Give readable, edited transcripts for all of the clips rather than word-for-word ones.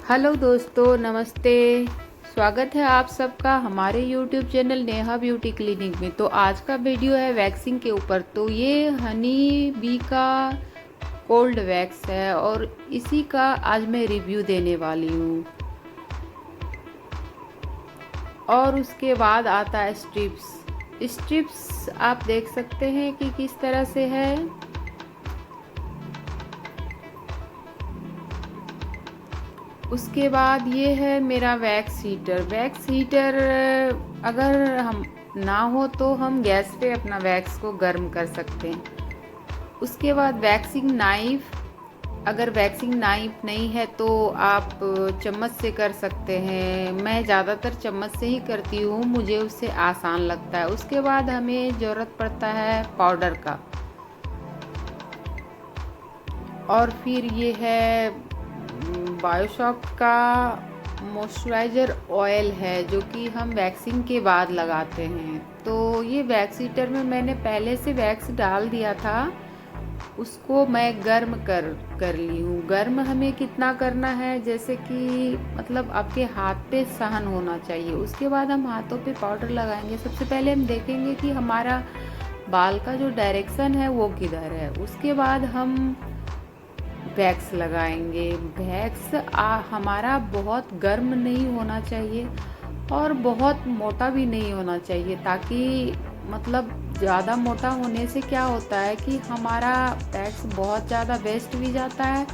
Hello दोस्तों, नमस्ते। स्वागत है आप सबका हमारे YouTube channel Neha beauty clinic में। तो आज का वीडियो है वैक्सिंग के ऊपर। तो ये हनी बी का कोल्ड वैक्स है और इसी का आज मैं रिव्यू देने वाली हूँ। और उसके बाद आता है स्ट्रिप्स आप देख सकते हैं कि किस तरह से है। उसके बाद ये है मेरा वैक्स हीटर अगर हम ना हो तो हम गैस पे अपना वैक्स को गर्म कर सकते हैं। उसके बाद वैक्सिंग नाइफ, अगर वैक्सिंग नाइफ नहीं है तो आप चम्मच से कर सकते हैं। मैं ज़्यादातर चम्मच से ही करती हूँ, मुझे उससे आसान लगता है। उसके बाद हमें ज़रूरत पड़ता है पाउडर का। और फिर ये है बायोशॉप का मॉइस्चराइज़र ऑयल है जो कि हम वैक्सिंग के बाद लगाते हैं। तो ये वैक्स हीटर में मैंने पहले से वैक्स डाल दिया था, उसको मैं गर्म कर ली हूँ। गर्म हमें कितना करना है, जैसे कि मतलब आपके हाथ पे सहन होना चाहिए। उसके बाद हम हाथों पे पाउडर लगाएंगे। सबसे पहले हम देखेंगे कि हमारा बाल का जो डायरेक्शन है वो किधर है। उसके बाद हम वैक्स लगाएंगे। वैक्स हमारा बहुत गर्म नहीं होना चाहिए और बहुत मोटा भी नहीं होना चाहिए, ताकि मतलब ज़्यादा मोटा होने से क्या होता है कि हमारा वैक्स बहुत ज़्यादा वेस्ट भी जाता है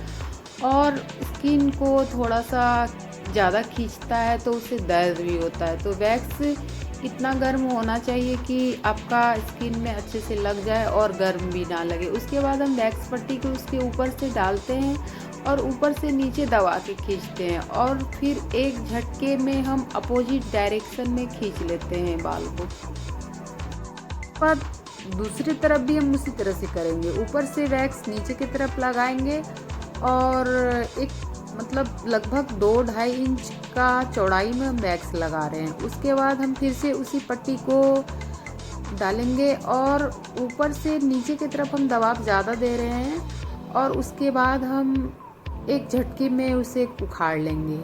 और स्किन को थोड़ा सा ज़्यादा खींचता है, तो उससे दर्द भी होता है। तो वैक्स इतना गर्म होना चाहिए कि आपका स्किन में अच्छे से लग जाए और गर्म भी ना लगे। उसके बाद हम वैक्स पट्टी को उसके ऊपर से डालते हैं और ऊपर से नीचे दबा के खींचते हैं और फिर एक झटके में हम अपोजिट डायरेक्शन में खींच लेते हैं बाल को। पर दूसरी तरफ भी हम उसी तरह से करेंगे। ऊपर से वैक्स नीचे की तरफ लगाएंगे और एक मतलब लगभग 2-2.5 इंच का चौड़ाई में हम वैक्स लगा रहे हैं। उसके बाद हम फिर से उसी पट्टी को डालेंगे और ऊपर से नीचे की तरफ हम दबाव ज़्यादा दे रहे हैं और उसके बाद हम एक झटके में उसे उखाड़ लेंगे।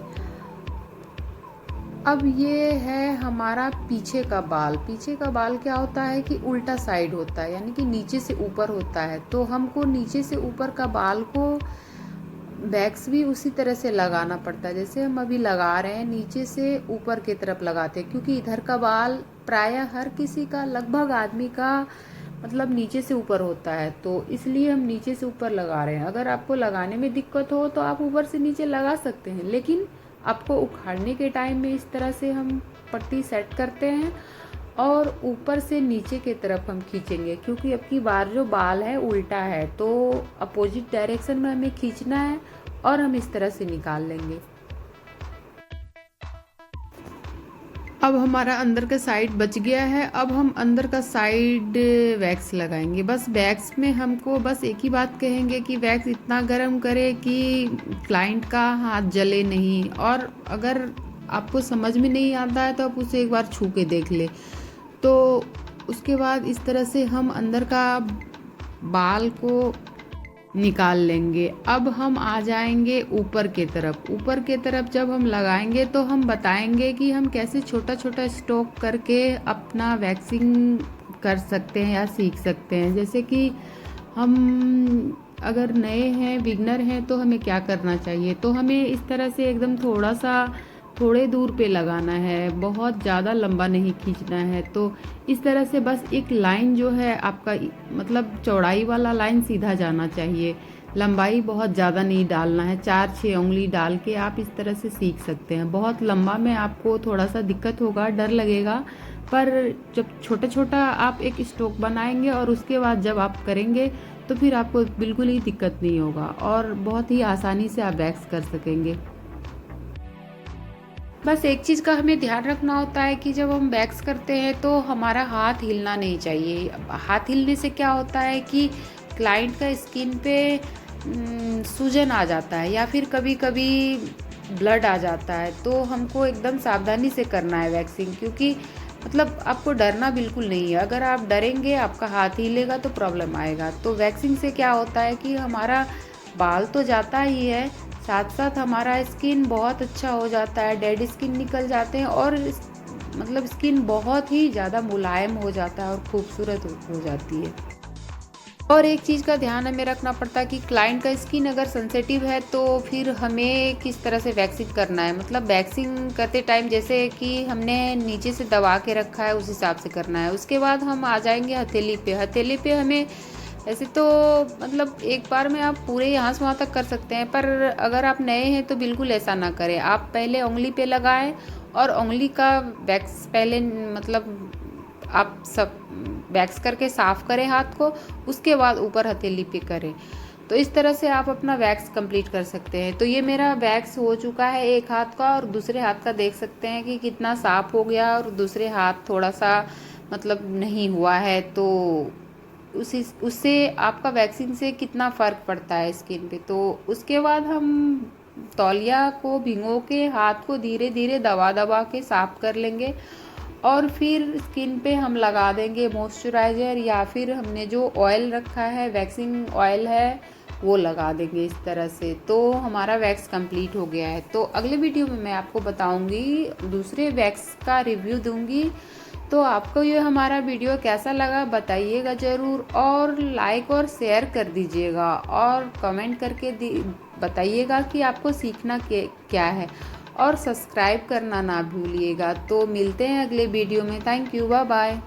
अब ये है हमारा पीछे का बाल। पीछे का बाल क्या होता है कि उल्टा साइड होता है, यानी कि नीचे से ऊपर होता है। तो हमको नीचे से ऊपर का बाल को वैक्स भी उसी तरह से लगाना पड़ता है जैसे हम अभी लगा रहे हैं, नीचे से ऊपर की तरफ लगाते हैं। क्योंकि इधर का बाल प्रायः हर किसी का, लगभग आदमी का मतलब नीचे से ऊपर होता है, तो इसलिए हम नीचे से ऊपर लगा रहे हैं। अगर आपको लगाने में दिक्कत हो तो आप ऊपर से नीचे लगा सकते हैं, लेकिन आपको उखाड़ने के टाइम में इस तरह से हम पट्टी सेट करते हैं और ऊपर से नीचे की तरफ हम खींचेंगे। क्योंकि अब की बार जो बाल है उल्टा है, तो अपोजिट डायरेक्शन में हमें खींचना है और हम इस तरह से निकाल लेंगे। अब हमारा अंदर का साइड बच गया है। अब हम अंदर का साइड वैक्स लगाएंगे। बस वैक्स में हमको बस एक ही बात कहेंगे कि वैक्स इतना गर्म करे कि क्लाइंट का हाथ जले नहीं। और अगर आपको समझ में नहीं आता है तो आप उसे एक बार छू के देख ले। तो उसके बाद इस तरह से हम अंदर का बाल को निकाल लेंगे। अब हम आ जाएंगे ऊपर के तरफ। ऊपर के तरफ जब हम लगाएंगे तो हम बताएंगे कि हम कैसे छोटा छोटा स्ट्रोक करके अपना वैक्सिंग कर सकते हैं या सीख सकते हैं। जैसे कि हम अगर नए हैं, बिगनर हैं, तो हमें क्या करना चाहिए। तो हमें इस तरह से एकदम थोड़े दूर पे लगाना है, बहुत ज़्यादा लंबा नहीं खींचना है। तो इस तरह से बस एक लाइन जो है आपका मतलब चौड़ाई वाला लाइन सीधा जाना चाहिए। लंबाई बहुत ज़्यादा नहीं डालना है, 4-6 उंगली डाल के आप इस तरह से सीख सकते हैं। बहुत लंबा में आपको थोड़ा सा दिक्कत होगा, डर लगेगा, पर जब छोटा छोटा आप एक स्ट्रोक बनाएंगे और उसके बाद जब आप करेंगे तो फिर आपको बिल्कुल ही दिक्कत नहीं होगा और बहुत ही आसानी से आप वैक्स कर सकेंगे। बस एक चीज़ का हमें ध्यान रखना होता है कि जब हम वैक्स करते हैं तो हमारा हाथ हिलना नहीं चाहिए। हाथ हिलने से क्या होता है कि क्लाइंट का स्किन पे सूजन आ जाता है या फिर कभी कभी ब्लड आ जाता है। तो हमको एकदम सावधानी से करना है वैक्सिंग, क्योंकि मतलब आपको डरना बिल्कुल नहीं है। अगर आप डरेंगे, आपका हाथ हिलेगा तो प्रॉब्लम आएगा। तो वैक्सिंग से क्या होता है कि हमारा बाल तो जाता ही है, साथ साथ हमारा स्किन बहुत अच्छा हो जाता है, डेड स्किन निकल जाते हैं और मतलब स्किन बहुत ही ज़्यादा मुलायम हो जाता है और खूबसूरत हो जाती है। और एक चीज़ का ध्यान हमें रखना पड़ता है कि क्लाइंट का स्किन अगर सेंसिटिव है तो फिर हमें किस तरह से वैक्सिंग करना है, मतलब वैक्सिंग करते टाइम जैसे कि हमने नीचे से दबा के रखा है उस हिसाब से करना है। उसके बाद हम आ जाएंगे हथेली पे। हथेली पे हमें ऐसे तो मतलब एक बार में आप पूरे यहाँ से वहाँ तक कर सकते हैं, पर अगर आप नए हैं तो बिल्कुल ऐसा ना करें। आप पहले उंगली पे लगाएं और उंगली का वैक्स पहले मतलब आप सब वैक्स करके साफ़ करें हाथ को, उसके बाद ऊपर हथेली पे करें। तो इस तरह से आप अपना वैक्स कंप्लीट कर सकते हैं। तो ये मेरा वैक्स हो चुका है एक हाथ का, और दूसरे हाथ का देख सकते हैं कि कितना साफ़ हो गया, और दूसरे हाथ थोड़ा सा मतलब नहीं हुआ है। तो उससे आपका वैक्सीन से कितना फ़र्क पड़ता है स्किन पे। तो उसके बाद हम तौलिया को भिगो के हाथ को धीरे धीरे दबा दबा के साफ़ कर लेंगे, और फिर स्किन पे हम लगा देंगे मॉइस्चराइज़र, या फिर हमने जो ऑयल रखा है वैक्सिंग ऑयल है वो लगा देंगे इस तरह से। तो हमारा वैक्स कंप्लीट हो गया है। तो अगले वीडियो में मैं आपको बताऊंगी, दूसरे वैक्स का रिव्यू दूंगी। तो आपको ये हमारा वीडियो कैसा लगा बताइएगा ज़रूर, और लाइक और शेयर कर दीजिएगा, और कमेंट करके बताइएगा कि आपको सीखना क्या है, और सब्सक्राइब करना ना भूलिएगा। तो मिलते हैं अगले वीडियो में। Thank you, bye bye.